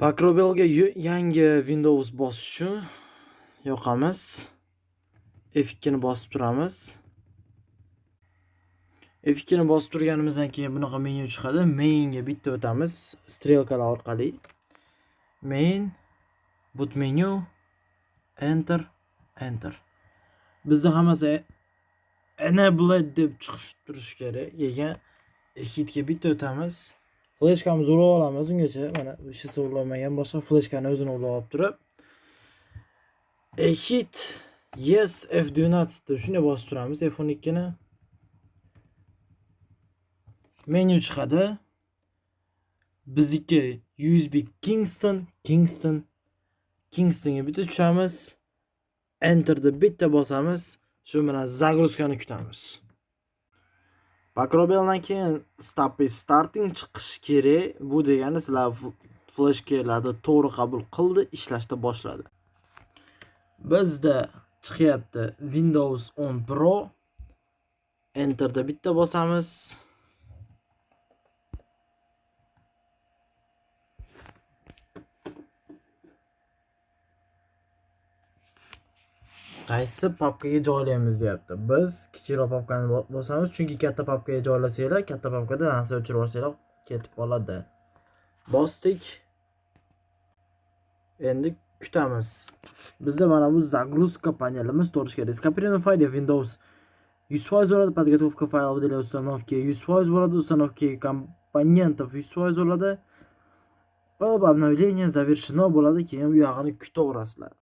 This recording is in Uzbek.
Pakrobelga yangi Windows bosish uchun yoqamiz. F2 ni bosib turamiz. F2 ni bosib turganimizdan keyin bunaqa menyu chiqadi. Mainga bitta o'tamiz strelkalar orqali. Main, boot menu, enter, enter. Bizda hammasi enabled deb chiqib turishi kerak. Keyin F2 ga bitta o'tamiz. Flashkamizni urib olamiz ungacha. Mana bu ishi zo'rlamagan boshqa flashkani o'zini urib olib turib. Hit yes F12 deb shunday bosib turamiz. F12 ni menyu chiqadi. Bizniki USB Kingstonga bitta tushamiz. Enter deb bitta bosamiz. Shu bilan zagruzkani kutamiz. Pakrobeldan keyin starting chiqishi kerak. Bu degani sizlar flashkalarni to'g'ri qabul qildi, ishlashda boshladi. Bizda chiqyapti Windows 10 Pro. Enter da bitta bosamiz. Qaysi papkaga joylaymiz deyapti. Biz kichikroq papkani bosamiz, chunki katta papkaga joylasanglar, katta papkada narsa o'chirib olsanglar ketib qoladi. Bosdik. Endi kutamiz. Bizda mana bu загрузка panelimiz to'g'ri kerak. Скопление файлов Windows 100% bo'ladi, подготовка файлов для установки 100% bo'ladi, установки компонентов 100% bo'ladi. Va obnovlение завершено bo'ladi, keyin bu yog'ini kutaverasizlar.